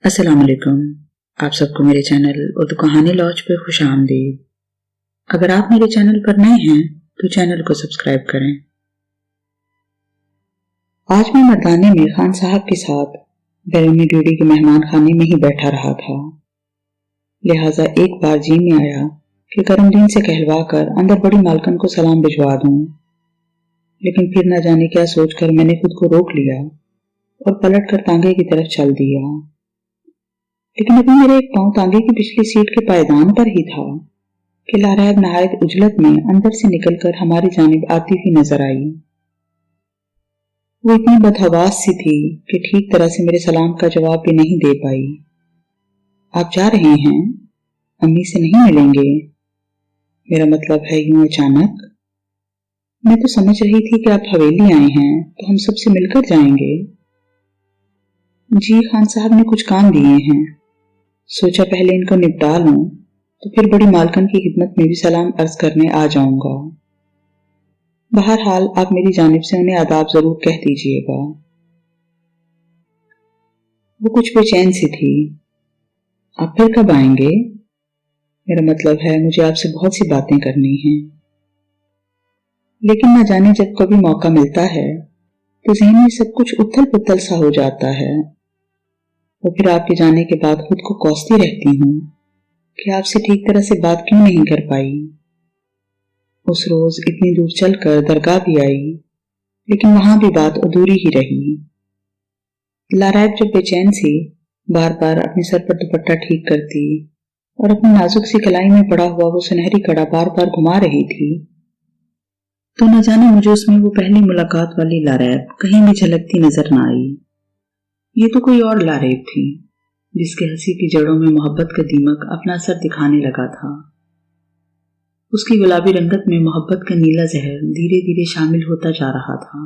अस्सलाम वालेकुम। आप सबको मेरे चैनल उर्दू कहानी लॉज पे खुश आमदीद। अगर आप मेरे चैनल पर नए हैं तो चैनल को सब्सक्राइब करें। आज मैं मर्दाने में खान साहब के साथ बैरूनी ड्यूटी के मेहमान खाने में ही बैठा रहा था, लिहाजा एक बार जी में आया कि करमदीन से कहलवा कर अंदर बड़ी मालकन को सलाम भिजवा दूं, लेकिन फिर न जाने क्या सोचकर मैंने खुद को रोक लिया और पलट कर तांगे की तरफ चल दिया। लेकिन अभी मेरे एक पांव तांगे की पिछली सीट के पायदान पर ही था कि लारायब नहायत उजलत में अंदर से निकलकर हमारी जानिब आती हुई नजर आई। वो इतनी बदहवास सी थी कि ठीक तरह से मेरे सलाम का जवाब भी नहीं दे पाई। आप जा रहे हैं? अम्मी से नहीं मिलेंगे? मेरा मतलब है यूं अचानक। मैं तो समझ रही थी कि आप हवेली आए हैं तो हम सबसे मिलकर जाएंगे। जी खान साहब ने कुछ काम दिए हैं, सोचा पहले इनको निपटा लूं तो फिर बड़ी मालकन की खिदमत में भी सलाम अर्ज करने आ जाऊंगा। बहरहाल आप मेरी जानिब से उन्हें आदाब जरूर कह दीजिएगा। वो कुछ बेचैन सी थी। आप फिर कब आएंगे? मेरा मतलब है मुझे आपसे बहुत सी बातें करनी हैं, लेकिन न जाने जब कभी मौका मिलता है तो ज़हन में सब कुछ उथल पुथल सा हो जाता है और फिर आपके जाने के बाद खुद को कोसती रहती हूँ कि आपसे ठीक तरह से बात क्यों नहीं कर पाई। उस रोज इतनी दूर चलकर दरगाह भी आई, लेकिन वहां भी बात अधूरी ही रही। लारायब जब बेचैन सी बार बार अपने सर पर दुपट्टा ठीक करती और अपनी नाजुक सी कलाई में पड़ा हुआ वो सुनहरी कड़ा बार बार घुमा रही थी, तो न जाने मुझे उसमें वो पहली मुलाकात वाली लारायब कहीं भी झलकती नजर न आई। ये तो कोई और लारायब थी जिसके हंसी की जड़ों में मोहब्बत का दीमक अपना असर दिखाने लगा था। उसकी गुलाबी रंगत में मोहब्बत का नीला जहर धीरे धीरे शामिल होता जा रहा था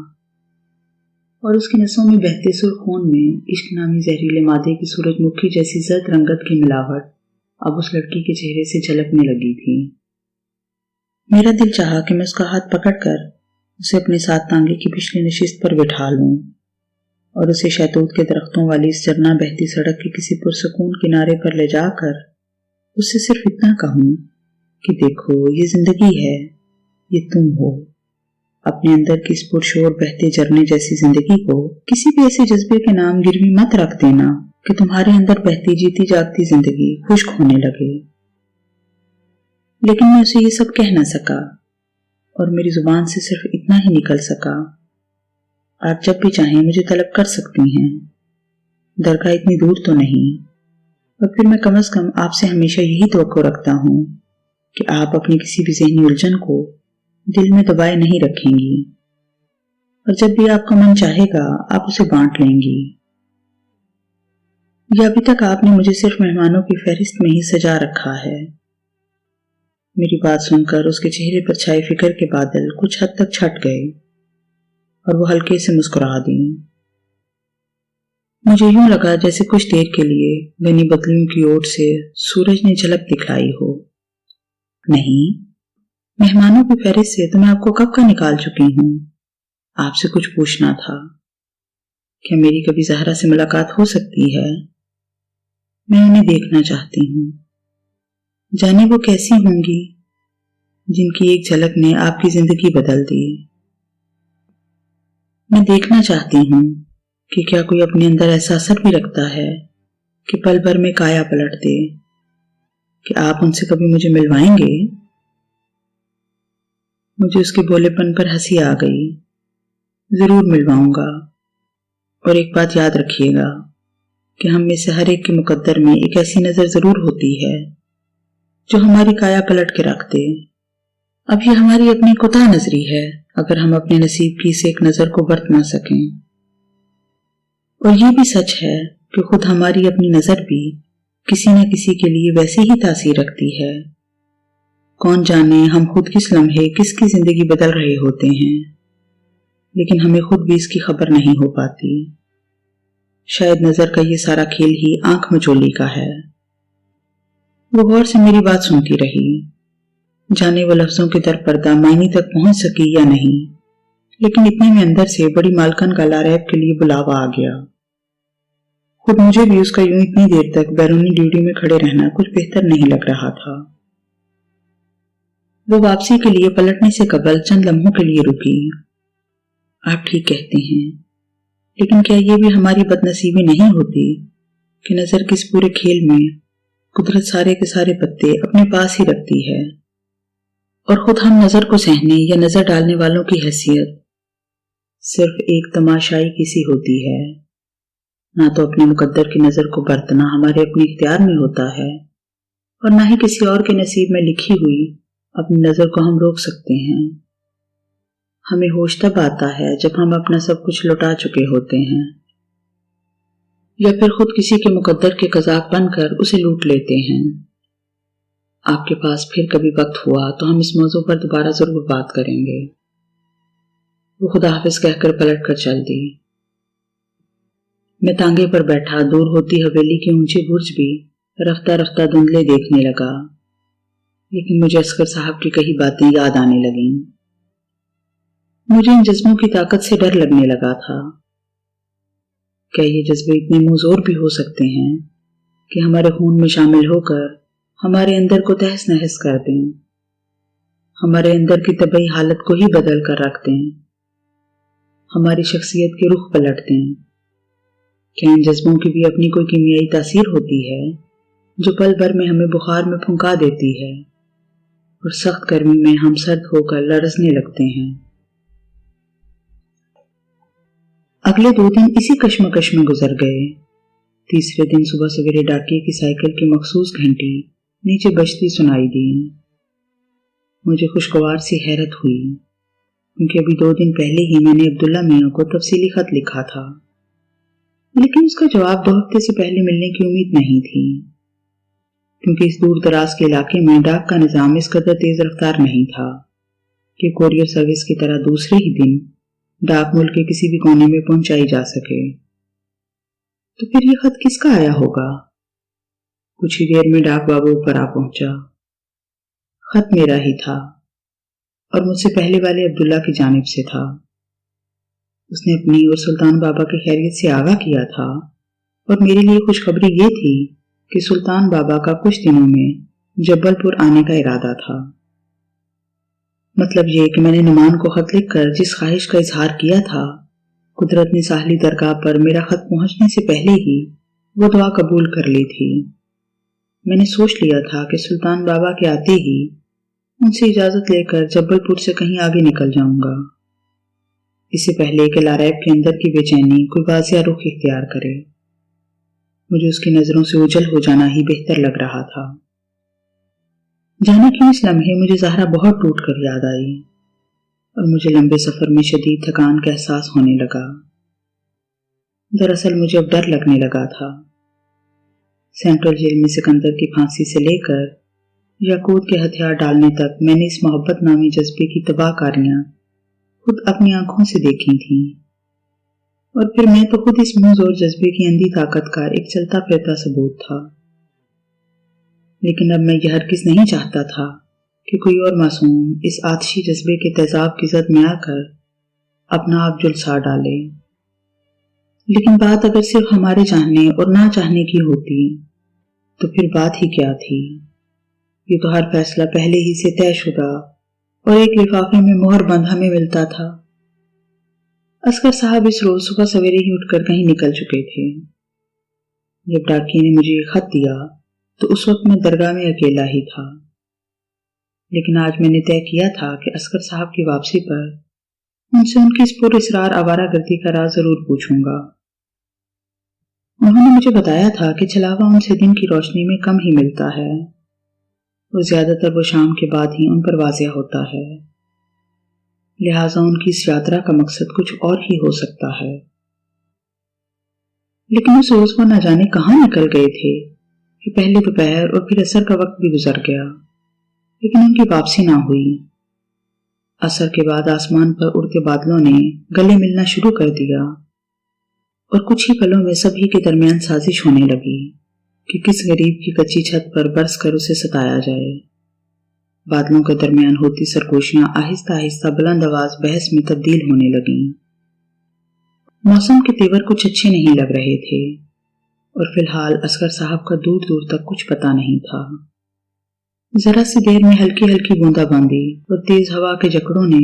और उसकी नसों में बहते सुर खून में इश्क नामी जहरीले मादे की सूरजमुखी जैसी जर्द रंगत की मिलावट अब उस लड़की के चेहरे से झलकने लगी थी। मेरा दिल चाहा कि मैं उसका हाथ पकड़कर उसे अपने साथ तांगे की पिछली नशिस्त पर बिठा लूं और उसे शहतूत के दरख्तों वाली इस झरना बहती सड़क के किसी पुरसकून किनारे पर ले जाकर उससे सिर्फ इतना कहूं कि देखो ये जिंदगी है, ये तुम हो। अपने अंदर की इस पुरशोर बहते झरने जैसी जिंदगी को किसी भी ऐसे जज्बे के नाम गिरवी मत रख देना कि तुम्हारे अंदर बहती जीती जागती जिंदगी खुश्क होने लगे। लेकिन मैं उसे ये सब कह न सका और मेरी जुबान से सिर्फ इतना ही निकल सका, आप जब भी चाहें मुझे तलब कर सकती हैं। दरगाह इतनी दूर तो नहीं, और फिर मैं कम से कम आपसे हमेशा यही तवक्को रखता हूं कि आप अपनी किसी भी ज़हनी उलझन को दिल में दबाए नहीं रखेंगी और जब भी आपका मन चाहेगा आप उसे बांट लेंगी। या अभी तक आपने मुझे सिर्फ मेहमानों की फहरिस्त में ही सजा रखा है। मेरी बात सुनकर उसके चेहरे पर छाए फिक्र के बादल कुछ हद तक छट गए और वो हल्के से मुस्कुरा दी। मुझे यूं लगा जैसे कुछ देर के लिए घनी बदलियों की ओर से सूरज ने झलक दिखलाई हो। नहीं, मेहमानों की फहरिस्त से तो मैं आपको कब का निकाल चुकी हूं। आपसे कुछ पूछना था, क्या मेरी कभी ज़हरा से मुलाकात हो सकती है? मैं उन्हें देखना चाहती हूँ, जाने वो कैसी होंगी जिनकी एक झलक ने आपकी जिंदगी बदल दी। मैं देखना चाहती हूँ कि क्या कोई अपने अंदर ऐसा असर भी रखता है कि पल भर में काया पलट दे। कि आप उनसे कभी मुझे मिलवाएंगे? मुझे उसके भोलेपन पर हंसी आ गई। जरूर मिलवाऊंगा, और एक बात याद रखिएगा कि हम में से हर एक के मुकद्दर में एक ऐसी नजर जरूर होती है जो हमारी काया पलट के रख दे। अब ये हमारी अपनी कोताह नजरी है अगर हम अपने नसीब की इस एक नजर को बरत ना सकें। और ये भी सच है कि खुद हमारी अपनी नजर भी किसी न किसी के लिए वैसे ही तासीर रखती है। कौन जाने हम खुद किस लम्हे किसकी जिंदगी बदल रहे होते हैं, लेकिन हमें खुद भी इसकी खबर नहीं हो पाती। शायद नजर का ये सारा खेल ही आंख मचोली का है। वो गौर से मेरी बात सुनती रही, जाने वो लफ्जों के दर पर्दा मायने तक पहुंच सकी या नहीं, लेकिन इतने में अंदर से बड़ी मालकन का लारायब के लिए बुलावा आ गया। खुद मुझे भी उसका यूं इतनी देर तक बैरूनी ड्यूटी में खड़े रहना कुछ बेहतर नहीं लग रहा था। वो वापसी के लिए पलटने से कबल चंद लम्हों के लिए रुकी। आप ठीक कहते हैं, लेकिन क्या ये भी हमारी बदनसीबी नहीं होती कि नजर के इस पूरे खेल में कुदरत सारे के सारे पत्ते अपने पास ही रखती है और खुद हम नजर को सहने या नजर डालने वालों की हैसियत सिर्फ एक तमाशाई किसी होती है। ना तो अपने मुकद्दर की नजर को बरतना हमारे अपने इख्तियार में होता है और ना ही किसी और के नसीब में लिखी हुई अपनी नजर को हम रोक सकते हैं। हमें होश तब आता है जब हम अपना सब कुछ लौटा चुके होते हैं या फिर खुद किसी के मुकद्दर के कज़ाक बनकर उसे लूट लेते हैं। आपके पास फिर कभी वक्त हुआ तो हम इस मौजू पर दोबारा जरूर बात करेंगे। वो खुदा हाफिज कहकर पलट कर चल दी। मैं तांगे पर बैठा दूर होती हवेली के ऊंचे बुर्ज भी रफ्ता रफ्ता धुंधले देखने लगा, लेकिन मुझे असगर साहब की कही बातें याद आने लगीं। मुझे इन जज्बों की ताकत से डर लगने लगा था। क्या ये जज्बे इतने मुंहजोर भी हो सकते हैं कि हमारे खून में शामिल होकर हमारे अंदर को तहस नहस कर दें, हमारे अंदर की तबई हालत को ही बदल कर रख दें, हमारी शख्सियत के रुख पलट दें? क्या इन जज्बों की भी अपनी कोई कीमियाई तासीर होती है जो पल भर में हमें बुखार में फुंका देती है और सख्त गर्मी में हम सर्द होकर लरसने लगते हैं? अगले 2 दिन इसी कश्मकश में गुजर गए। तीसरे दिन सुबह सवेरे डाकिए की साइकिल की मखसूस घंटी नीचे बजती सुनाई दी। मुझे खुशगवार सी हैरत हुई, क्योंकि अभी 2 दिन पहले ही मैंने अब्दुल्ला मियां को तफसीली खत लिखा था, लेकिन उसका जवाब 2 हफ्ते से पहले मिलने की उम्मीद नहीं थी, क्योंकि इस दूर दराज के इलाके में डाक का निजाम इस कदर तेज रफ्तार नहीं था कि कोरियर सर्विस की तरह दूसरे ही दिन डाक मुल्क के किसी भी कोने में पहुंचाई जा सके। तो फिर ये खत किसका आया होगा? कुछ ही देर में डाक बाबू ऊपर आ पहुंचा। खत मेरा ही था और मुझसे पहले वाले अब्दुल्ला की जानिब से था। उसने अपनी और सुल्तान बाबा की खैरियत से आगाह किया था और मेरे लिए खुशखबरी ये थी कि सुल्तान बाबा का कुछ दिनों में जब्बलपुर आने का इरादा था। मतलब ये कि मैंने नुमान को खत लिखकर जिस ख्वाहिश का इजहार किया था, कुदरत ने साहली दरगाह पर मेरा खत पहुंचने से पहले ही वो दुआ कबूल कर ली थी। मैंने सोच लिया था कि सुल्तान बाबा के आते ही उनसे इजाजत लेकर जब्बलपुर से कहीं आगे निकल जाऊंगा, इससे पहले कि लारैब के अंदर की बेचैनी कोई वाज़िया रुख इख्तियार करे। मुझे उसकी नजरों से ओझल हो जाना ही बेहतर लग रहा था। जाने क्यों इस लम्हे मुझे ज़हरा बहुत टूट कर याद आई और मुझे लंबे सफर में शदीद थकान का एहसास होने लगा। दरअसल मुझे अब डर लगने लगा था। सेंट्रल जेल में सिकंदर की फांसी से लेकर याकूत के हथियार डालने तक मैंने इस मोहब्बत नामी जज्बे की तबाहकारियां खुद अपनी आंखों से देखी थीं, और फिर मैं तो खुद इस मुंहजोर जज्बे की अंधी ताकत का एक चलता फिरता सबूत था। लेकिन अब मैं यह हरगिज़ नहीं चाहता था कि कोई और मासूम इस आतिशी जज्बे के तेजाब की जद में आकर अपना आप जुलसा डाले। लेकिन बात अगर सिर्फ हमारे चाहने और ना चाहने की होती तो फिर बात ही क्या थी? ये तो हर फैसला पहले ही से तयशुदा और एक लिफाफे में मोहर बंद हमें मिलता था। असगर साहब इस रोज सुबह सवेरे ही उठकर कहीं निकल चुके थे। जब डाकिये ने मुझे खत दिया तो उस वक्त मैं दरगाह में अकेला ही था, लेकिन आज मैंने तय किया था कि असगर साहब की वापसी पर उनसे उनकी इस पुरइसरार आवारागर्दी का राज जरूर पूछूंगा। उन्होंने मुझे बताया था कि छलावा उनसे दिन की रोशनी में कम ही मिलता है और ज्यादातर वो शाम के बाद ही उन पर वाज़िया होता है, लिहाजा उनकी इस यात्रा का मकसद कुछ और ही हो सकता है। लेकिन उस रोज वो न जाने कहां निकल गए थे कि पहले दोपहर और फिर असर का वक्त भी गुजर गया, लेकिन उनकी वापसी ना हुई। असर के बाद आसमान पर उड़ते बादलों ने गले मिलना शुरू कर दिया और कुछ ही पलों में सभी के दरमियान साजिश होने लगी कि किस गरीब की कच्ची छत पर बरस कर उसे सताया जाए। बादलों के दरमियान होती सरगोशियां आहिस्ता आहिस्ता बुलंद आवाज बहस में तब्दील होने लगीं। मौसम के तेवर कुछ अच्छे नहीं लग रहे थे। और फिलहाल असगर साहब का दूर दूर तक कुछ पता नहीं था। जरा सी देर में हल्की हल्की बूंदाबांदी और तेज हवा के जकड़ों ने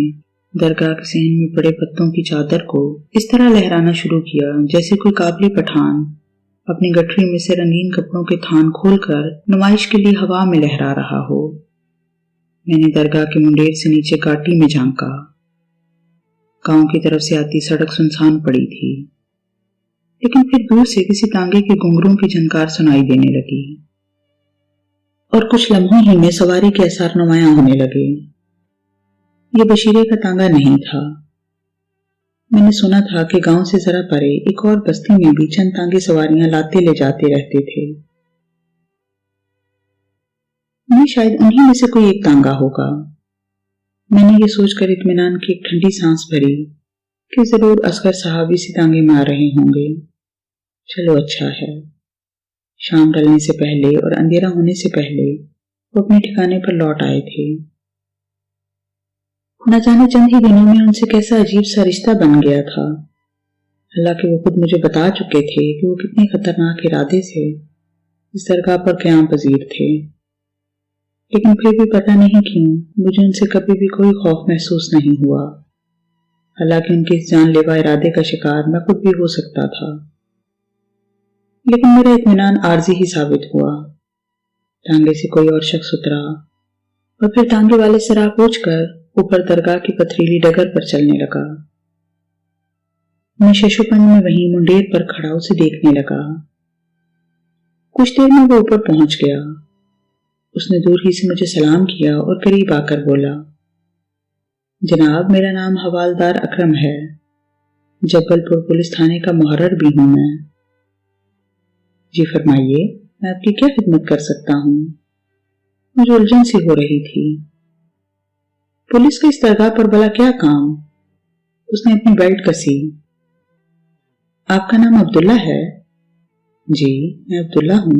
दरगाह के सहन में पड़े पत्तों की चादर को इस तरह लहराना शुरू किया जैसे कोई काबली पठान अपनी गठरी में से रंगीन कपड़ों के थान खोलकर नुमाइश के लिए हवा में लहरा रहा हो। मैंने दरगाह के मुंडेर से नीचे घाटी में झांका। गांव की तरफ से आती सड़क सुनसान पड़ी थी, लेकिन फिर दूर से किसी तांगे के घुंघरूओं की झनकार सुनाई देने लगी और कुछ लम्हों ही में सवारी के आसार नुमायां होने लगे। ये बशीरे का तांगा नहीं था। मैंने सुना था कि गांव से जरा परे एक और बस्ती में भी चंद तांगे सवारियां लाते ले जाते रहते थे। मैं शायद उन्हीं में से कोई एक तांगा होगा। मैंने ये सोचकर इत्मीनान की एक ठंडी सांस भरी कि जरूर असगर साहब इसी तांगे में आ रहे होंगे। चलो अच्छा है। शाम ढलने से पहले और अंधेरा होने से पहले वो अपने ठिकाने पर लौट आए थे। न जाने चंद ही दिनों में उनसे कैसा अजीब सा रिश्ता बन गया था। हालांकि वो खुद मुझे बता चुके थे कि वो कितने खतरनाक इरादे से इस दरगाह पर क़याम पजीर थे, लेकिन फिर भी पता नहीं क्यों मुझे उनसे कभी भी कोई खौफ महसूस नहीं हुआ। हालांकि उनके इस जानलेवा इरादे का शिकार मैं खुद भी हो सकता था, लेकिन मेरा इत्मीनान आर्जी ही साबित हुआ। तांगे से कोई और शख्स उतरा और फिर तांगे वाले से राह पूछकर ऊपर दरगाह की पथरीली डगर पर चलने लगा। मैं शशुपन में वहीं मुंडेर पर खड़ा उसे देखने लगा। कुछ देर में वो ऊपर पहुंच गया। उसने दूर ही से मुझे सलाम किया और करीब आकर बोला, जनाब मेरा नाम हवालदार अकरम है, जबलपुर पुलिस थाने का मुहर्रर भी हूं मैं। जी फरमाइए, मैं आपकी क्या खिदमत कर सकता हूँ? मुझे उलझन सी हो रही थी। पुलिस का इस दरगाह पर भला क्या काम? उसने अपनी बेल्ट कसी। आपका नाम अब्दुल्ला है? जी मैं अब्दुल्ला हूँ।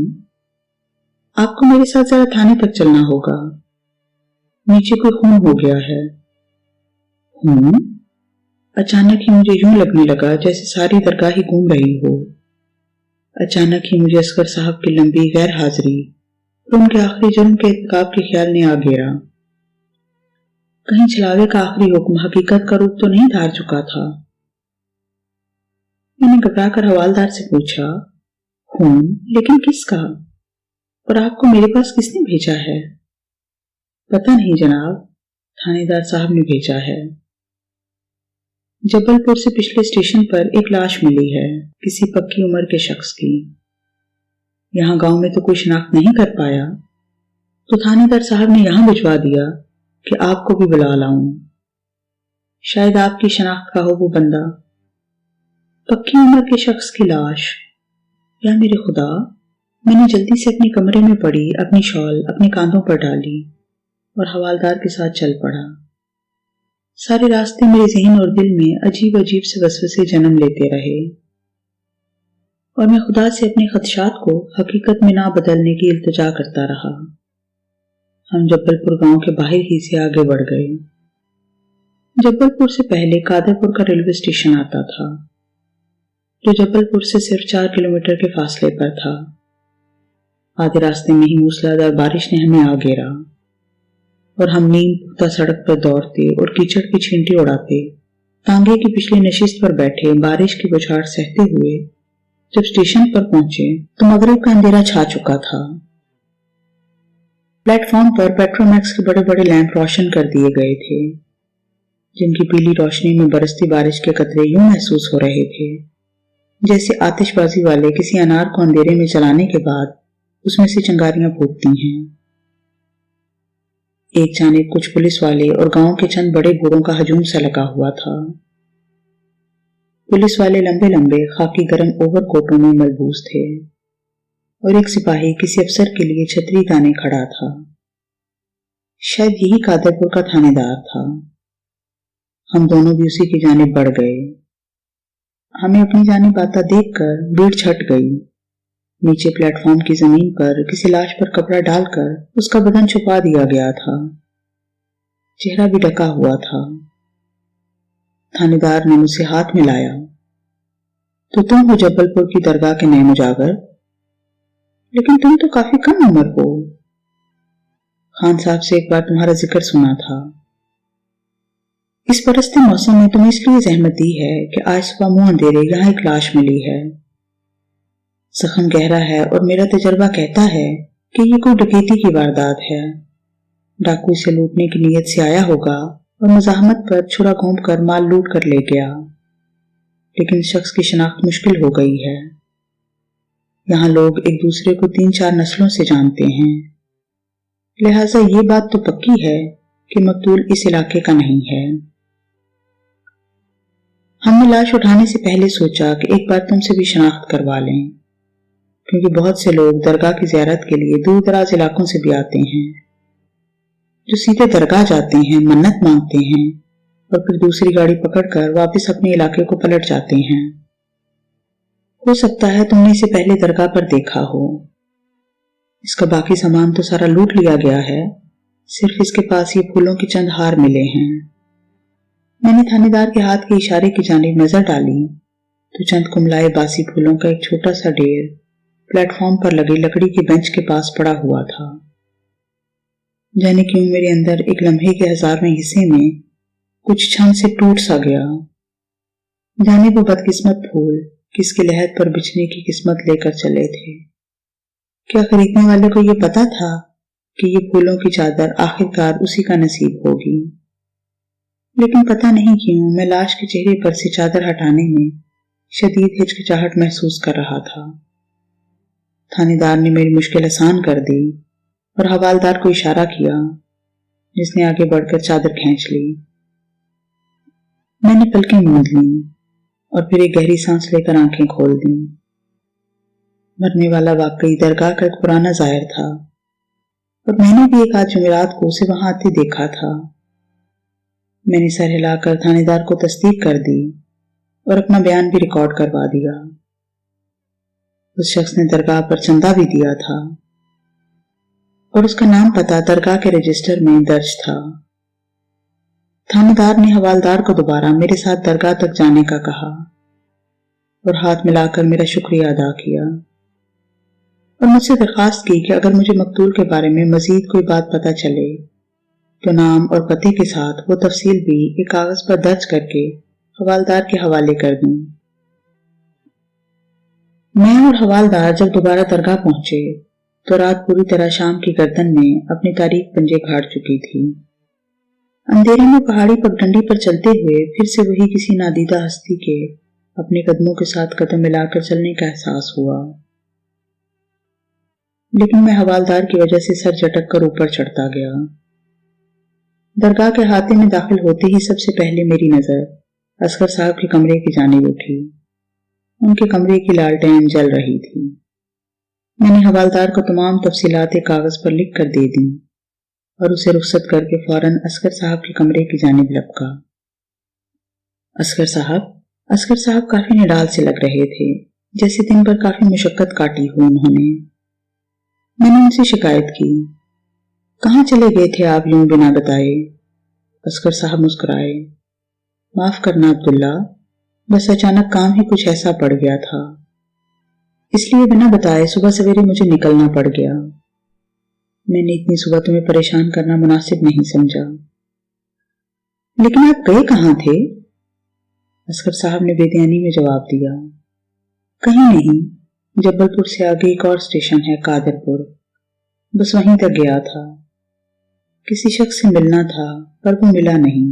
आपको मेरे साथ जरा थाने तक चलना होगा। नीचे कोई खून हो गया है। खून? अचानक ही मुझे यूं लगने लगा जैसे सारी दरगाह ही घूम रही हो। अचानक ही मुझे असगर साहब की लंबी गैर हाजिरी और उनके आखिरी जुर्म के इर्तिकाब के ख्याल ने आ घेरा। कहीं छलावे का आखिरी हुक्म हकीकत का रूप तो नहीं धार चुका था। मैंने घबराकर हवालदार से पूछा, खून? लेकिन किसका? और आपको मेरे पास किसने भेजा है? पता नहीं जनाब, थानेदार साहब ने भेजा है। जबलपुर से पिछले स्टेशन पर एक लाश मिली है, किसी पक्की उम्र के शख्स की। यहां गांव में तो कोई शिनाख्त नहीं कर पाया, तो थानेदार साहब ने यहां भिजवा दिया कि आपको भी बुला लाऊं। शायद आपकी शनाख्त का हो वो बंदा। पक्की उम्र के शख्स की लाश? या मेरे खुदा! मैंने जल्दी से अपने कमरे में पड़ी अपनी शॉल अपने कांधों पर डाली और हवालदार के साथ चल पड़ा। सारे रास्ते मेरे ज़हन और दिल में अजीब अजीब से वसवसे जन्म लेते रहे और मैं खुदा से अपने खदशात को हकीकत में ना बदलने की इल्तिजा करता रहा। हम जबलपुर गांव के बाहर ही से आगे बढ़ गए। जबलपुर से पहले कादरपुर का रेलवे स्टेशन आता था, जो जबलपुर से सिर्फ 4 किलोमीटर के फासले पर था। आधे रास्ते में ही मूसलाधार बारिश ने हमें आ घेरा और हम नीम पुख्ता सड़क पर दौड़ते और कीचड़ की छींटी उड़ाते तांगे की पिछली नशिस्त पर बैठे बारिश की बौछार सहते हुए जब स्टेशन पर पहुंचे तो मगरिब का अंधेरा छा चुका था। प्लेटफॉर्म पर पेट्रोमैक्स के बड़े बड़े लैंप रोशन कर दिए गए थे, जिनकी पीली रोशनी में बरसती बारिश के कतरे यूं महसूस हो रहे थे जैसे आतिशबाजी वाले किसी अनार को अंधेरे में जलाने के बाद उसमें से चिंगारियां फूटती हैं। एक जानिब कुछ पुलिस वाले और गांव के चंद बड़े बूढ़ों का हजूम सा लगा हुआ था। पुलिस वाले लंबे लंबे खाकी गरम ओवरकोटों में मलबूस थे और एक सिपाही किसी अफसर के लिए छतरी ताने खड़ा था। शायद यही कादरपुर का थानेदार था। हम दोनों भी उसी की जानिब बढ़ गए। हमें अपनी जानिब आता देखकर भीड़ छट गई। नीचे प्लेटफॉर्म की जमीन पर किसी लाश पर कपड़ा डालकर उसका बदन छुपा दिया गया था। चेहरा भी ढका हुआ था। थानेदार ने मुझसे हाथ मिलाया, तो तुम हो जबलपुर की दरगाह के नए मुजावर? लेकिन तुम तो काफी कम उम्र हो। खान साहब से एक बार तुम्हारा जिक्र सुना था। इस बरसते मौसम में तुम्हें इसलिए जहमत दी है कि आज सुबह मुंह अंधेरे यहाँ एक लाश मिली है। जख्म गहरा है और मेरा तजर्बा कहता है कि ये कोई डकैती की वारदात है। डाकू इसे लूटने की नीयत से आया होगा और मुजाहमत पर छुरा घोंप कर माल लूट कर ले गया, लेकिन शख्स की शिनाख्त मुश्किल हो गई है। यहाँ लोग एक दूसरे को 3-4 नस्लों से जानते हैं, लिहाजा ये बात तो पक्की है कि मकतूल इस इलाके का नहीं है। हमने लाश उठाने से पहले सोचा कि एक बार तुमसे भी शिनाख्त करवा लें, क्योंकि बहुत से लोग दरगाह की ज़ियारत के लिए दूर दराज इलाकों से भी आते हैं, जो सीधे दरगाह जाते हैं, मन्नत मांगते हैं और फिर दूसरी गाड़ी पकड़कर वापस अपने इलाके को पलट जाते हैं। हो सकता है तुमने इसे पहले दरगाह पर देखा हो। इसका बाकी सामान तो सारा लूट लिया गया है, सिर्फ इसके पास ये फूलों के चंद हार मिले हैं। मैंने थानेदार के हाथ के इशारे की जानिब नजर डाली तो चंद कुमलाए बासी फूलों का एक छोटा सा ढेर प्लेटफॉर्म पर लगी लकड़ी के बेंच के पास पड़ा हुआ था। जाने क्यों मेरे अंदर एक लम्हे के 1000वें हिस्से में कुछ क्षण से टूट सा गया। जाने वो बदकिस्मत फूल किसके लहद पर बिछने की किस्मत लेकर चले थे। क्या खरीदने वाले को ये पता था कि ये फूलों की चादर आखिरकार उसी का नसीब होगी? लेकिन पता नहीं क्यों मैं लाश के चेहरे पर से चादर हटाने में शदीद हिचकिचाहट महसूस कर रहा था। थानेदार ने मेरी मुश्किल आसान कर दी और हवालदार को इशारा किया, जिसने आगे बढ़कर चादर खींच ली। मैंने पलकें मूंद ली और फिर एक गहरी सांस लेकर आंखें खोल दी। मरने वाला वाकई दरगाह का एक पुराना जायर था और मैंने भी एक आज जुमेरात को उसे वहां आते देखा था। मैंने सर हिलाकर थानेदार को तस्दीक कर दी और अपना बयान भी रिकॉर्ड करवा दिया। उस शख्स ने दरगाह पर चंदा भी दिया था और उसका नाम पता दरगाह के रजिस्टर में दर्ज था। थानेदार ने हवालदार को दोबारा मेरे साथ दरगाह तक जाने का कहा और हाथ मिलाकर मेरा शुक्रिया अदा किया और मुझसे दरखास्त की कि अगर मुझे मकतूल के बारे में मजीद कोई बात पता चले तो नाम और पते के साथ वो तफसील भी एक कागज पर दर्ज करके हवालदार के हवाले कर दूं। मैं और हवालदार जब दोबारा दरगाह पहुंचे तो रात पूरी तरह शाम की गर्दन में अपनी तारीख पंजे गाड़ चुकी थी। अंधेरे में पहाड़ी पगडंडी पर चलते हुए फिर से वही किसी नादीदा हस्ती के अपने कदमों के साथ कदम मिलाकर चलने का एहसास हुआ, लेकिन मैं हवालदार की वजह से सर झटक कर ऊपर चढ़ता गया। दरगाह के हाथे में दाखिल होते ही सबसे पहले मेरी नजर असगर साहब के कमरे की जानिब उठी। उनके कमरे की लालटेन जल रही थी। मैंने हवालदार को तमाम तफसीलात कागज पर लिख कर दे दी और उसे रुखसत करके फौरन असगर साहब के कमरे की जानिब लपका। असगर साहब काफी निडाल से लग रहे थे, जैसे दिन भर काफी मुशक्कत काटी हो उन्होंने। मैंने उनसे शिकायत की, कहाँ चले गए थे आप यूं बिना बताए? असगर साहब मुस्कुराए, माफ करना अब्दुल्ला, बस अचानक काम ही कुछ ऐसा पड़ गया था, इसलिए बिना बताए सुबह सवेरे मुझे निकलना पड़ गया। मैंने इतनी सुबह तुम्हें परेशान करना मुनासिब नहीं समझा। लेकिन आप गए कहाँ थे? असगर साहब ने बेध्यानी में जवाब दिया, कहीं नहीं, जबलपुर से आगे एक और स्टेशन है कादरपुर, बस वहीं तक गया था। किसी शख्स से मिलना था पर वो मिला नहीं।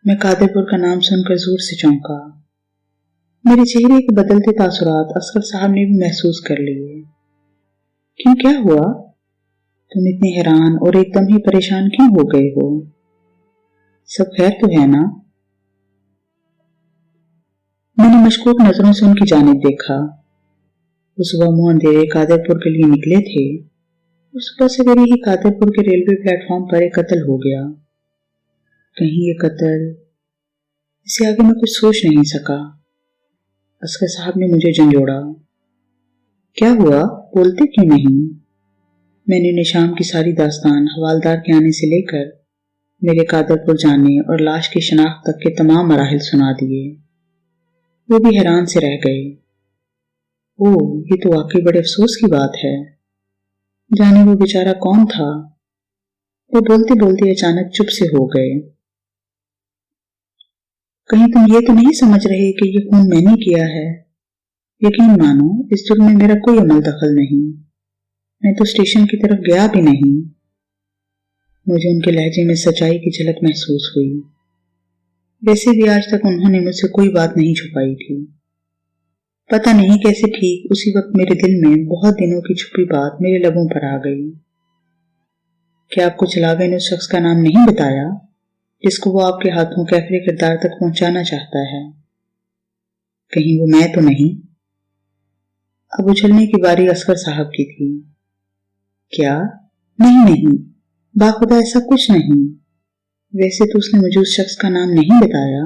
मैं कादरपुर का नाम सुनकर जोर से चौंका। मेरे चेहरे के बदलते तासुरात असगर साहब ने भी महसूस कर लिए। क्यों, क्या हुआ? तुम इतने हैरान और एकदम ही परेशान क्यों हो गए हो? सब खैर तो है ना? मैंने मशकूक नजरों से उनकी जानिब देखा। वो सुबह मुंह अंधेरे कादरपुर के लिए निकले थे और सुबह सवेरे ही कादरपुर के रेलवे प्लेटफॉर्म पर एक कत्ल हो गया। कहीं ये कत्ल, इसे आगे मैं कुछ सोच नहीं सका। असगर साहब ने मुझे झंझोड़ा, क्या हुआ, बोलते क्यों नहीं? मैंने उन्हें शाम की सारी दास्तान हवालदार के आने से लेकर मेरे कादरपुर जाने और लाश की शनाख्त तक के तमाम मराहिल सुना दिए। वो भी हैरान से रह गए। ओह, ये तो वाकई बड़े अफसोस की बात है। जाने वो बेचारा कौन था। वो बोलते बोलते अचानक चुप से हो गए। कहीं तुम ये तो नहीं समझ रहे कि ये खून मैंने किया है? यकीन मानो, इस जुर्म में मेरा कोई अमल दखल नहीं। मैं तो स्टेशन की तरफ गया भी नहीं। मुझे उनके लहजे में सच्चाई की झलक महसूस हुई। वैसे भी आज तक उन्होंने मुझसे कोई बात नहीं छुपाई थी। पता नहीं कैसे ठीक उसी वक्त मेरे दिल में बहुत दिनों की छुपी बात मेरे लबों पर आ गई। क्या आपको चलावे ने उस शख्स का नाम नहीं बताया जिसको वो आपके हाथों कैफरे किरदार तक पहुंचाना चाहता है? कहीं वो मैं तो नहीं? अब उछलने की बारी असगर साहब की थी। क्या? नहीं नहीं, बाखुदा ऐसा कुछ नहीं। वैसे तो उसने मुझे उस शख्स का नाम नहीं बताया,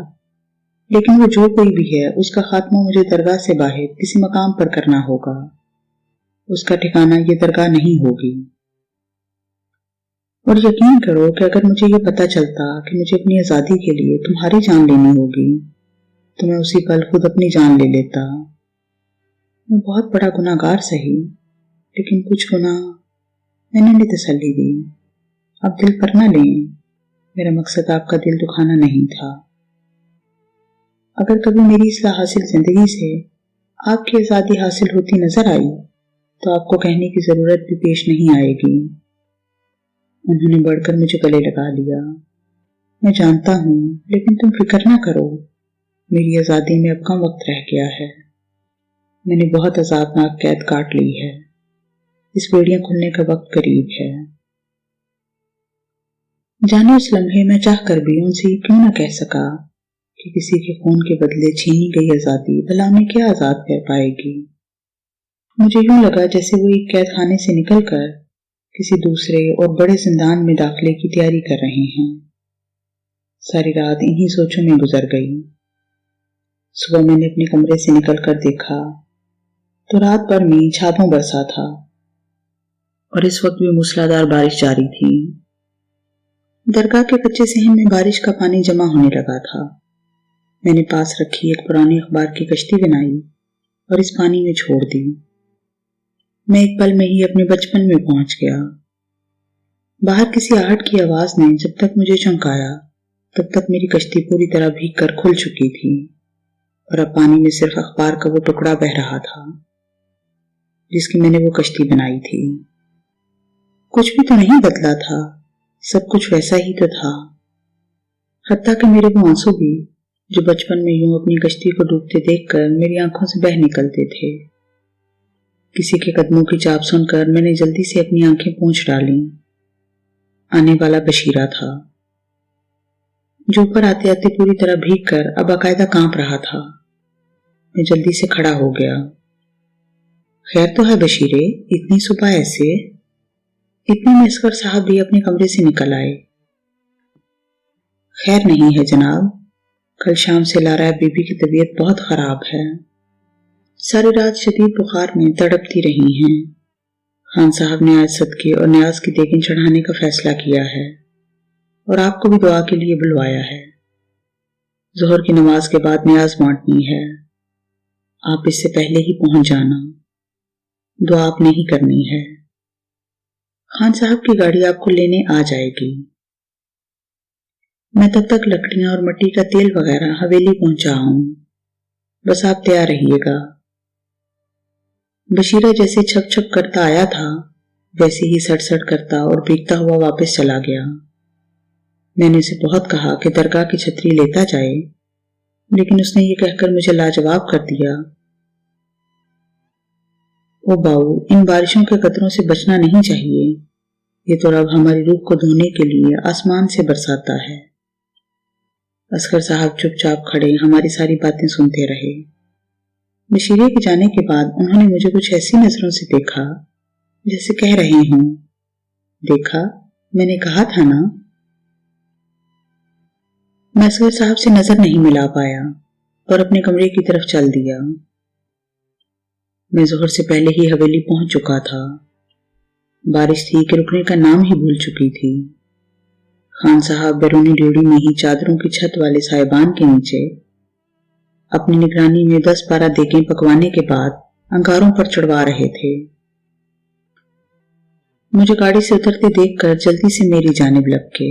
लेकिन वो जो कोई भी है उसका खात्मा मुझे दरगाह से बाहर किसी मकाम पर करना होगा। उसका ठिकाना ये दरगाह नहीं होगी। और यकीन करो कि अगर मुझे ये पता चलता कि मुझे अपनी आजादी के लिए तुम्हारी जान लेनी होगी तो मैं उसी पल खुद अपनी जान ले लेता। मैं बहुत बड़ा गुनाहगार सही, लेकिन कुछ गुनाह मैंने भी तसल्ली दी। अब दिल पर न लें, मेरा मकसद आपका दिल दुखाना नहीं था। अगर कभी मेरी इस्लाह हासिल जिंदगी से आपकी आजादी हासिल होती नजर आई तो आपको कहने की जरूरत भी पेश नहीं आएगी। उन्होंने बढ़कर मुझे गले लगा लिया। मैं जानता हूं, लेकिन तुम फिक्र ना करो, मेरी आजादी में अब कम वक्त रह गया है। मैंने बहुत अजाबनाक कैद काट ली है। इस बेड़ियां खुलने का वक्त करीब है। जाने उस लम्हे में चाह कर भी उनसे क्यों न कह सका कि किसी के खून के बदले छीनी गई आजादी भला में क्या आजाद कर पाएगी। मुझे यूं लगा जैसे वो एक कैद खाने से निकलकर किसी दूसरे और बड़े जिंदान में दाखिले की तैयारी कर रहे हैं। सारी रात इन्हीं सोचों में गुजर गई। सुबह मैंने अपने कमरे से निकलकर देखा तो रात भर में छापों बरसा था और इस वक्त भी मूसलाधार बारिश जारी थी। दरगाह के कच्चे सहन में बारिश का पानी जमा होने लगा था। मैंने पास रखी एक पुरानी अखबार की कश्ती बनाई और इस पानी में छोड़ दी। मैं एक पल में ही अपने बचपन में पहुंच गया। बाहर किसी आहट की आवाज ने जब तक मुझे चौंकाया तब तक मेरी कश्ती पूरी तरह भीग कर खुल चुकी थी और अब पानी में सिर्फ अखबार का वो टुकड़ा बह रहा था जिसकी मैंने वो कश्ती बनाई थी। कुछ भी तो नहीं बदला था, सब कुछ वैसा ही तो था। हत्ता कि मेरे वो आंसू भी जो बचपन में यूं अपनी कश्ती को डूबते देखकर मेरी आंखों से बह निकलते थे। किसी के कदमों की चाप सुनकर मैंने जल्दी से अपनी आंखें पोंछ डाली। आने वाला बशीरा था जो ऊपर आते आते पूरी तरह भीग कर अब बाकायदा कांप रहा था। मैं जल्दी से खड़ा हो गया। खैर तो है बशीरे, इतनी सुबह ऐसे? इतने में असगर साहब भी अपने कमरे से निकल आए। खैर नहीं है जनाब, कल शाम से लारा बीबी की तबीयत बहुत खराब है। सारी रात शदीद बुखार में तड़पती रही हैं। खान साहब ने आज सदके और न्याज की देगिन चढ़ाने का फैसला किया है और आपको भी दुआ के लिए बुलवाया है। जोहर की नमाज के बाद न्याज बांटनी है। आप इससे पहले ही पहुंच जाना। दुआ आपने ही करनी है। खान साहब की गाड़ी आपको लेने आ जाएगी। मैं तब तक लकड़ियां और मिट्टी का तेल वगैरह हवेली पहुंचा हूं, बस आप तैयार रहिएगा। बशीरा जैसे छप छप करता आया था वैसे ही सट सट करता और भीगता हुआ वापस चला गया। मैंने उसे बहुत कहा कि दरगाह की छतरी लेता जाए, लेकिन उसने ये कहकर मुझे लाजवाब कर दिया, ओ बाऊ, इन बारिशों के कतरों से बचना नहीं चाहिए। ये तो रब हमारी रूह को धोने के लिए आसमान से बरसाता है। असगर साहब चुपचाप खड़े हमारी सारी बातें सुनते रहे। बशीरे के जाने के बाद उन्होंने मुझे कुछ ऐसी नजरों से देखा जैसे कह रहे हों, देखा, मैंने कहा था ना। मैं असगर साहब से नजर नहीं मिला पाया और अपने कमरे की तरफ चल दिया। मैं जोहर से पहले ही हवेली पहुंच चुका था। बारिश थी कि रुकने का नाम ही भूल चुकी थी। खान साहब बैरूनी ड्योढ़ी में ही चादरों की छत वाले साहिबान के नीचे अपनी निगरानी में 10-12 देगें पकवाने के बाद अंगारों पर चढ़वा रहे थे। मुझे गाड़ी से उतरते देखकर जल्दी से मेरी जानिब लपके।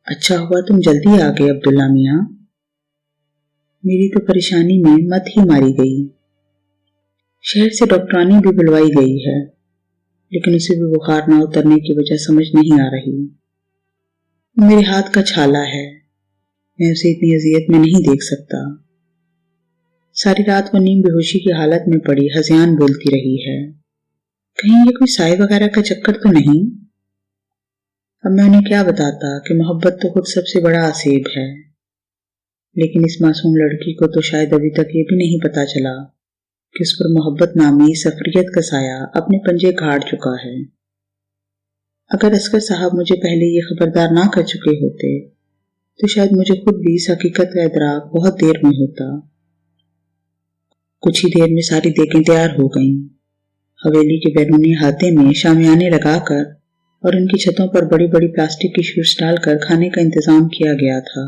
अच्छा हुआ तुम जल्दी आ गए अब्दुल्ला मियाँ। मेरी तो परेशानी में मत ही मारी गई। शहर से डॉक्टरानी भी बुलवाई गई है, लेकिन उसे भी बुखार ना उतरने की वजह समझ नहीं आ रही। मेरे हाथ का छाला है, मैं उसे इतनी अजियत में नहीं देख सकता। सारी रात वो नींद बेहोशी की हालत में पड़ी हज़ियान बोलती रही है। कहीं ये कोई साए वगैरह का चक्कर तो नहीं? अब मैं उन्हें क्या बताता कि मोहब्बत तो खुद सबसे बड़ा आसेब है, लेकिन इस मासूम लड़की को तो शायद अभी तक ये भी नहीं पता चला कि उस पर मोहब्बत नामी सफरियत का साया अपने पंजे गाड़ चुका है। अगर असगर साहब मुझे पहले ये खबरदार ना कर चुके होते तो शायद मुझे खुद भी इस हकीकत का इदराक बहुत देर में होता। कुछ ही देर में सारी देखें तैयार हो गईं। हवेली के बैरूनी हाथे में शामियाने लगाकर और उनकी छतों पर बड़ी बड़ी प्लास्टिक की शीट्स डालकर खाने का इंतजाम किया गया था।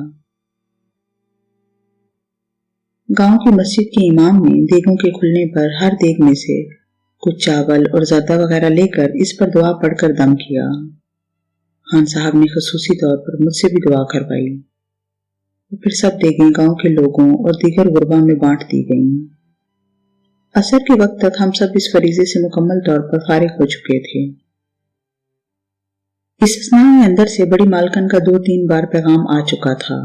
गांव की मस्जिद के इमाम ने देगों के खुलने पर हर देग में से कुछ चावल और ज़र्दा वगैरह लेकर इस पर दुआ पढ़कर दम किया। खान साहब ने खसूसी तौर पर मुझसे भी दुआ करवाई। फिर सब देगें गांव के लोगों और दीगर गुरबा में बांट दी गईं। असर के वक्त तक हम सब इस फरीजे से मुकम्मल तौर पर फारिग हो चुके थे। इस असना में अंदर से बड़ी मालकन का 2-3 बार पैगाम आ चुका था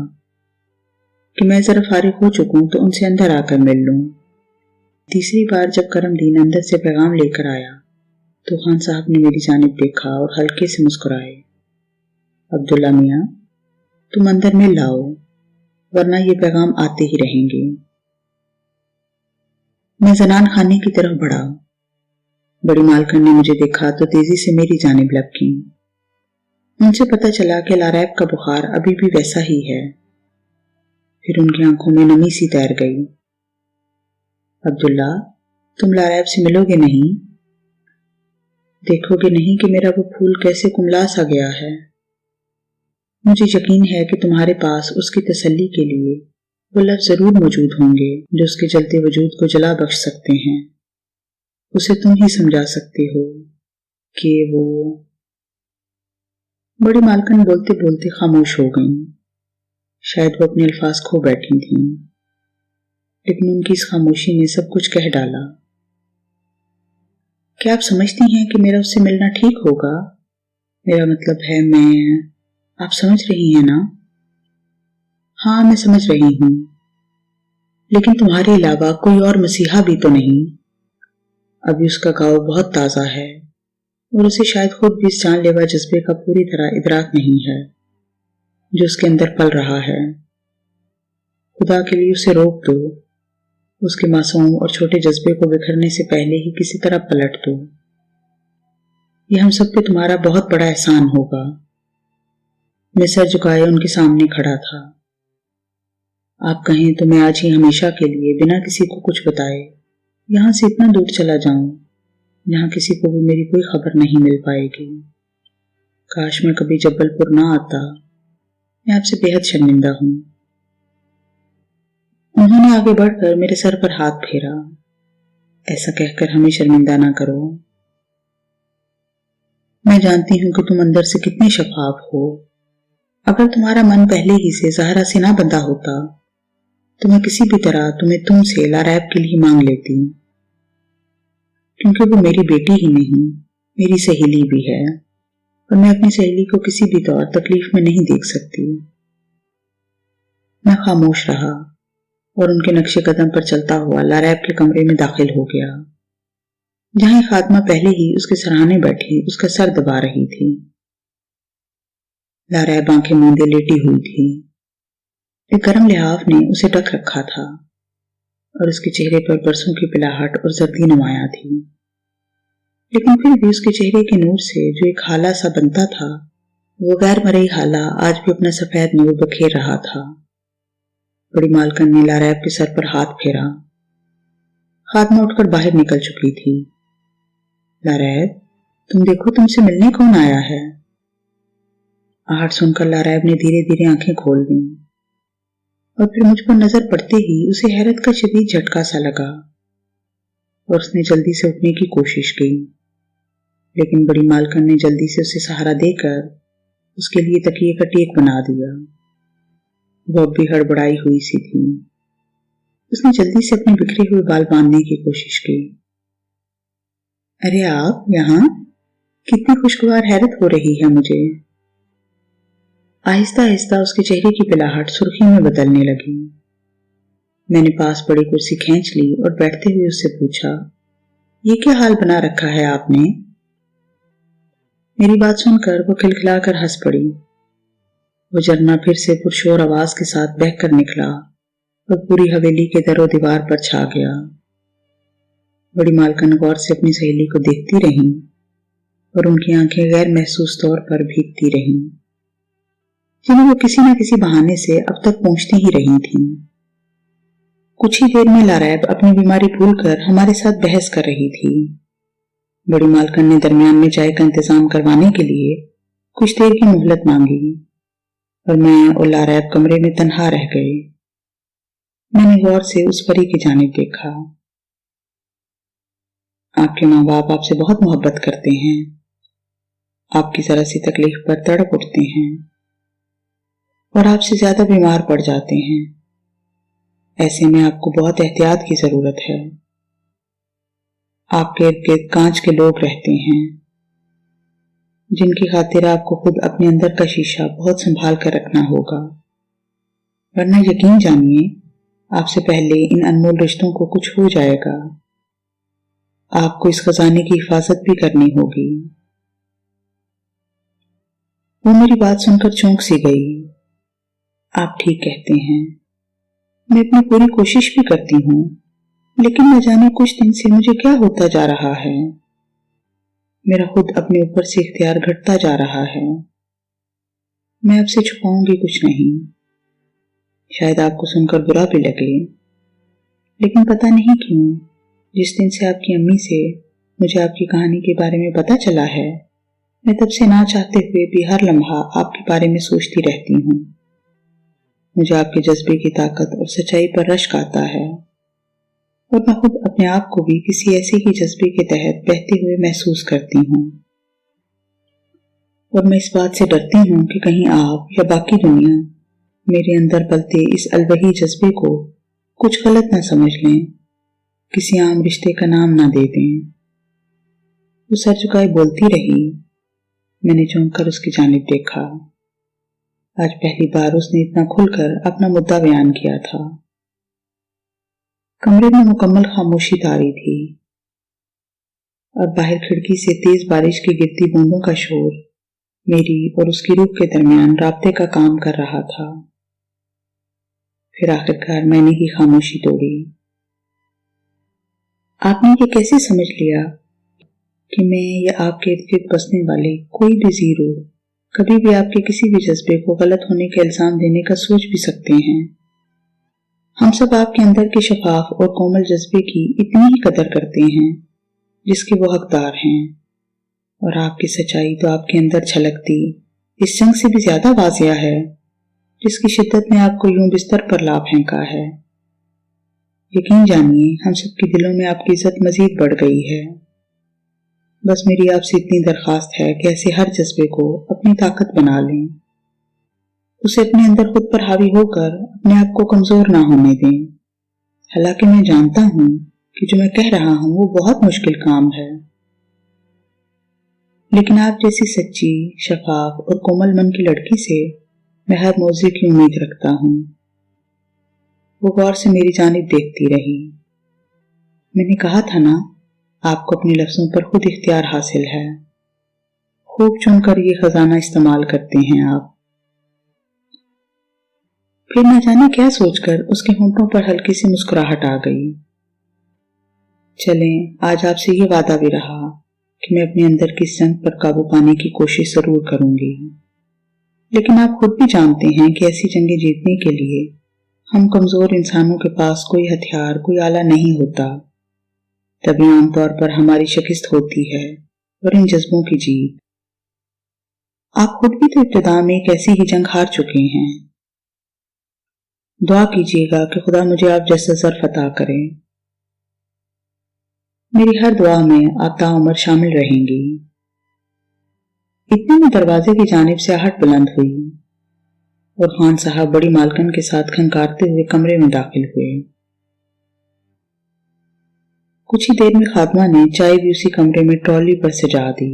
कि मैं जरा फारिग हो चुकूं तो उनसे अंदर आकर मिल लूं। तीसरी बार जब करमदीन अंदर से पैगाम लेकर आया तो खान साहब ने मेरी जानिब देखा और हल्के से मुस्कुराए। अब्दुल्ला मियाँ, तुम अंदर मिल लाओ, वरना ये पैगाम आते ही रहेंगे। मैं जनान खाने की तरफ बढ़ा। बड़ी मालकन ने मुझे देखा तो तेजी से मेरी जानिब लपकी। उनसे पता चला कि लारैब का बुखार अभी भी वैसा ही है। फिर उनकी आंखों में नमी सी तैर गई। अब्दुल्ला, तुम लारैब से मिलोगे नहीं? देखोगे नहीं कि मेरा वो फूल कैसे कुमला सा गया है? मुझे यकीन है कि तुम्हारे पास उसकी तसल्ली के लिए वो लफ्ज़ जरूर मौजूद होंगे जो उसके जलते वजूद को जला बख्श सकते हैं। उसे तुम ही समझा सकते हो कि वो। बड़ी मालकन बोलते बोलते खामोश हो गईं। शायद वो अपने अल्फाज खो बैठी थीं, लेकिन उनकी इस खामोशी ने सब कुछ कह डाला। क्या आप समझती हैं कि मेरा उससे मिलना ठीक होगा? मेरा मतलब है आप समझ रही हैं ना? हाँ, मैं समझ रही हूं, लेकिन तुम्हारे अलावा कोई और मसीहा भी तो नहीं। अभी उसका घाव बहुत ताजा है और उसे शायद खुद भी इस जानलेवा जज्बे का पूरी तरह इदराक नहीं है जो उसके अंदर पल रहा है। खुदा के लिए उसे रोक दो, उसके मासूम और छोटे जज्बे को बिखरने से पहले ही किसी तरह पलट दो। यह हम सब पे तुम्हारा बहुत बड़ा एहसान होगा। मैं सर झुकाए उनके सामने खड़ा था। आप कहें तो मैं आज ही हमेशा के लिए बिना किसी को कुछ बताए यहां से इतना दूर चला जाऊं जहां किसी को भी मेरी कोई खबर नहीं मिल पाएगी। काश मैं कभी जबलपुर ना आता। मैं आपसे बेहद शर्मिंदा हूं। उन्होंने आगे बढ़कर मेरे सर पर हाथ फेरा। ऐसा कहकर हमें शर्मिंदा ना करो। मैं जानती हूं कि तुम अंदर से कितने शफाफ हो। अगर तुम्हारा मन पहले ही से ज़हरा से ना बंधा होता तो मैं किसी भी तरह तुम्हें तुमसे लारैब के लिए मांग लेती, क्योंकि वो मेरी बेटी ही नहीं, मेरी सहेली भी है और मैं अपनी सहेली को किसी भी तौर तकलीफ में नहीं देख सकती। मैं खामोश रहा और उनके नक्शे कदम पर चलता हुआ लारैब के कमरे में दाखिल हो गया, जहां एक खात्मा पहले ही उसके सराहने बैठी उसका सर दबा रही थी। लारैब आंखें मूंदे लेटी हुई थी। एक गर्म लिहाफ ने उसे ढक रखा था और उसके चेहरे पर बरसों की पिलाहट और जर्दी नुमाया थी, लेकिन फिर भी उसके चेहरे के नूर से जो एक हाला सा बनता था, वो गैर मरई हाला आज भी अपना सफेद नूर बखेर रहा था। बड़ी मालकन ने लारैब के सर पर हाथ फेरा। खात्मा उठकर बाहर निकल चुकी थी। लारैब, तुम देखो तुमसे मिलने कौन आया है। आहट सुनकर लारैब ने धीरे धीरे आंखें खोल दी और फिर मुझ पर नजर पड़ते ही उसे हैरत का शदीद झटका सा लगा। और उसने जल्दी से उठने की कोशिश की, लेकिन बड़ी मालकिन ने जल्दी से उसे सहारा देकर उसके लिए तकिए का टेक बना दिया। वो अब भी हड़बड़ाई हुई सी थी। उसने जल्दी से अपने बिखरे हुए बाल बांधने की कोशिश की। अरे आप यहाँ? कितनी खुशगवार हैरत हो रही है मुझे। आहिस्ता आहिस्ता उसके चेहरे की पिलाहट सुर्खी में बदलने लगी। मैंने पास पड़ी कुर्सी खींच ली और बैठते हुए उससे पूछा, ये क्या हाल बना रखा है आपने? मेरी बात सुनकर वो खिलखिलाकर हंस पड़ी। वो झरना फिर से पुरशोर आवाज के साथ बहकर निकला और पूरी हवेली के दरो दीवार पर छा गया। बड़ी मालकिन गौर से अपनी सहेली को देखती रहीं और उनकी आंखें गैर महसूस तौर पर भीगती रहीं, जिन्हें वो किसी न किसी बहाने से अब तक पहुंचती ही रही थीं। कुछ ही देर में लारैब अपनी बीमारी भूलकर हमारे साथ बहस कर रही थी। बड़ी मालकिन ने दरमियान में चाय का इंतजाम करवाने के लिए कुछ देर की मोहलत मांगी और मैं और लारैब कमरे में तन्हा रह गए। मैंने गौर से उस परी की जानिब देखा। आपके माँ बाप आपसे बहुत मोहब्बत करते हैं, आपकी जरा सी तकलीफ पर तड़प उठते हैं और आपसे ज्यादा बीमार पड़ जाते हैं। ऐसे में आपको बहुत एहतियात की जरूरत है। आपके इर्द गिर्द कांच के लोग रहते हैं, जिनकी खातिर आपको खुद अपने अंदर का शीशा बहुत संभाल कर रखना होगा, वरना यकीन जानिए आपसे पहले इन अनमोल रिश्तों को कुछ हो जाएगा। आपको इस खजाने की हिफाजत भी करनी होगी। वो मेरी बात सुनकर चौंक सी गई। आप ठीक कहते हैं, मैं अपनी पूरी कोशिश भी करती हूँ, लेकिन न जाने कुछ दिन से मुझे क्या होता जा रहा है। मेरा खुद अपने ऊपर से इख्तियार घटता जा रहा है। मैं आपसे छुपाऊंगी कुछ नहीं, शायद आपको सुनकर बुरा भी लगे, लेकिन पता नहीं क्यों जिस दिन से आपकी अम्मी से मुझे आपकी कहानी के बारे में पता चला है, मैं तब से ना चाहते हुए भी हर लम्हा आपके बारे में सोचती रहती हूँ। मुझे आपके जज्बे की ताकत और सच्चाई पर रश्क आता है और मैं खुद अपने आप को भी किसी ऐसे ही जज्बे के तहत बहते हुए महसूस करती हूँ। और मैं इस बात से डरती हूँ कि कहीं आप या बाकी दुनिया मेरे अंदर पलते इस अलवही जज्बे को कुछ गलत ना समझ लें, किसी आम रिश्ते का नाम ना दे दें। वो सर झुकाए बोलती रही। मैंने चौंक कर उसकी जानिब देखा। आज पहली बार उसने इतना खुलकर अपना मुद्दा बयान किया था। कमरे में मुकम्मल खामोशी तारी थी और बाहर खिड़की से तेज बारिश की गिरती बूंदों का शोर मेरी और उसकी रूह के दरमियान राब्ते का काम कर रहा था। फिर आखिरकार मैंने ही खामोशी तोड़ी। आपने ये कैसे समझ लिया कि मैं या आपके इर्द गिर्द बसने वाले कोई भी जीरो कभी भी आपके किसी भी जज्बे को गलत होने का इल्जाम देने का सोच भी सकते हैं? हम सब आपके अंदर के शफाफ और कोमल जज्बे की इतनी ही कदर करते हैं जिसके वो हकदार हैं, और आपकी सच्चाई तो आपके अंदर छलकती इस जंग से भी ज्यादा वाजिया है जिसकी शिद्दत ने आपको यूं बिस्तर पर ला फेंका है। यकीन जानिए हम सबके दिलों में आपकी इज्जत मजीद बढ़ गई है। बस मेरी आपसे इतनी दरखास्त है कि ऐसे हर जज्बे को अपनी ताकत बना लें, उसे अपने अंदर खुद पर हावी होकर अपने आप को कमजोर ना होने दें। हालांकि मैं जानता हूं कि जो मैं कह रहा हूं वो बहुत मुश्किल काम है, लेकिन आप जैसी सच्ची, शफाफ और कोमल मन की लड़की से मैं हर मौजे की उम्मीद रखता हूं। वो गौर से मेरी जानिब देखती रही। मैंने कहा था ना, आपको अपने लफ्जों पर खुद इख्तियार हासिल है। खूब चुनकर ये खजाना इस्तेमाल करते हैं आप। फिर न जाने क्या सोचकर उसके होंठों पर हल्की सी मुस्कुराहट आ गई। चलें, आज आपसे ये वादा भी रहा कि मैं अपने अंदर की जंग पर काबू पाने की कोशिश जरूर करूंगी, लेकिन आप खुद भी जानते हैं कि ऐसी जंगें जीतने के लिए हम कमजोर इंसानों के पास कोई हथियार, कोई आला नहीं होता। तभी आमतौर पर हमारी शिकस्त होती है और इन जज्बों की जीत। आप खुद भी तो इब्तिदा में एक ऐसी ही जंग हार चुके हैं। दुआ कीजिएगा कि खुदा मुझे आप जैसा ज़र्फ अता करें। मेरी हर दुआ में आप ताउम्र शामिल रहेंगी। इतने में दरवाजे की जानिब से आहट बुलंद हुई और खान साहब बड़ी मालकिन के साथ खनकारते हुए कमरे में दाखिल हुए। कुछ ही देर में खादमा ने चाय भी उसी कमरे में ट्रॉली पर सजा दी।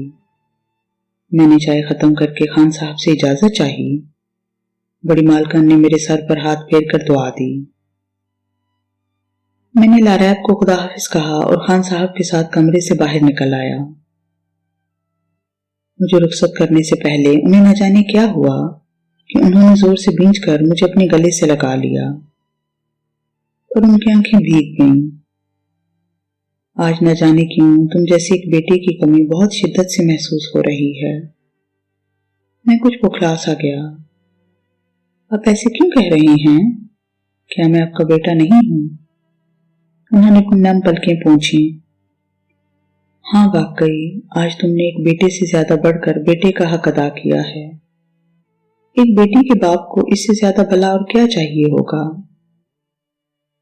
मैंने चाय खत्म करके खान साहब से इजाजत चाही। बड़ी मालकिन ने मेरे सर पर हाथ फेर कर दुआ दी। मैंने लारैब को खुदा हाफिज कहा और खान साहब के साथ कमरे से बाहर निकल आया। मुझे रुखसत करने से पहले उन्हें न जाने क्या हुआ कि उन्होंने जोर से भींचकर मुझे अपने गले से लगा लिया और उनकी आंखें भीग गईं। आज न जाने क्यों तुम जैसी एक बेटे की कमी बहुत शिद्दत से महसूस हो रही है। मैं कुछ बौखला सा गया। आप ऐसे क्यों कह रही हैं? क्या मैं आपका बेटा नहीं हूं? उन्होंने नम पलकें पोंछी। हाँ, वाकई आज तुमने एक बेटे से ज्यादा बढ़कर बेटे का हक अदा किया है। एक बेटी के बाप को इससे ज्यादा भला और क्या चाहिए होगा।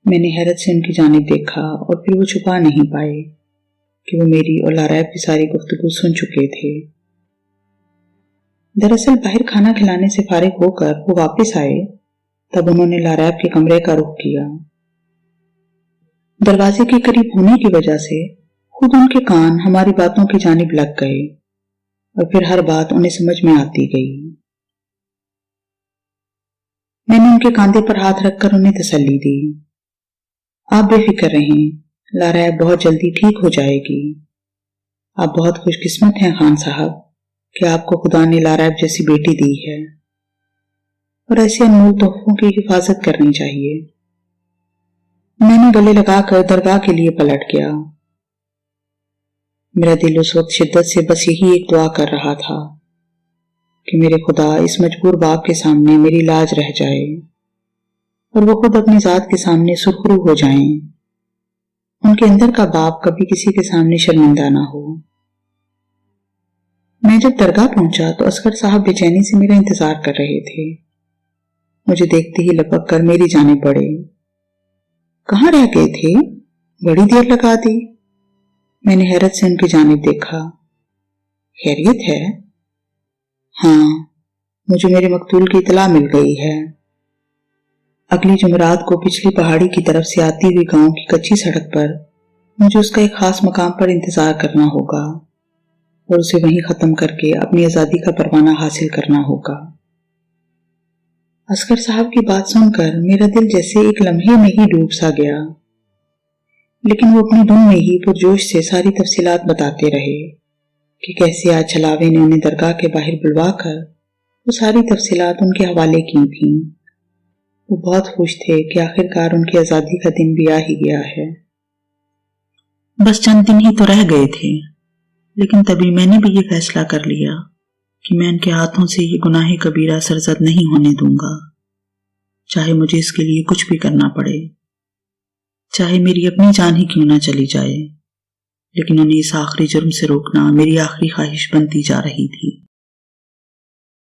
मैंने हैरत से उनकी जानिब देखा और फिर वो छुपा नहीं पाए कि वो मेरी और लारैब की सारी गुफ्तगू सुन चुके थे। दरअसल बाहर खाना खिलाने से फारिग होकर वो वापस आए, तब उन्होंने लारैब के कमरे का रुख किया। दरवाजे के करीब होने की वजह से खुद उनके कान हमारी बातों की जानिब लग गए और फिर हर बात उन्हें समझ में आती गई। मैंने उनके कांधे पर हाथ रखकर उन्हें तसल्ली दी। आप बेफिक्र रहें, लारैब बहुत जल्दी ठीक हो जाएगी। आप बहुत खुशकिस्मत हैं खान साहब कि आपको खुदा ने लारैब जैसी बेटी दी है और ऐसे अनमोल तोहफों की हिफाजत करनी चाहिए। मैंने गले लगाकर दरगाह के लिए पलट गया। मेरा दिल उस वक्त शिद्दत से बस यही एक दुआ कर रहा था कि मेरे खुदा इस मजबूर बाप के सामने मेरी लाज रह जाए और वो खुद अपनी जात के सामने सुरखरू हो जाएं। उनके अंदर का बाप कभी किसी के सामने शर्मिंदा ना हो। मैं जब दरगाह पहुंचा तो असगर साहब बेचैनी से मेरा इंतजार कर रहे थे। मुझे देखते ही लपक कर मेरी जानिब बढ़े। कहाँ रह गए थे? बड़ी देर लगा दी। मैंने हैरत से उनकी जानिब देखा। खैरियत है? हाँ, मुझे मेरे मकतूल की इतला मिल गई है। अगली जुमेरात को पिछली पहाड़ी की तरफ से आती हुई गांव की कच्ची सड़क पर मुझे उसका एक खास मकाम पर इंतजार करना होगा और उसे वहीं खत्म करके अपनी आजादी का परवाना हासिल करना होगा। असगर साहब की बात सुनकर मेरा दिल जैसे एक लम्हे में ही डूब सा गया, लेकिन वो अपनी धुन में ही पुरजोश से सारी तफसीलात बताते रहे कि कैसे आज छलावे ने उन्हें दरगाह के बाहर बुलवाकर वो सारी तफसीलात उनके हवाले की थीं। वो बहुत खुश थे कि आखिरकार उनकी आजादी का दिन भी आ ही गया है। बस चंद दिन ही तो रह गए थे, लेकिन तभी मैंने भी ये फैसला कर लिया कि मैं उनके हाथों से ये गुनाह कबीरा सरजद नहीं होने दूंगा, चाहे मुझे इसके लिए कुछ भी करना पड़े, चाहे मेरी अपनी जान ही क्यों ना चली जाए। लेकिन उन्हें इस आखिरी जुर्म से रोकना मेरी आखिरी ख्वाहिश बनती जा रही थी।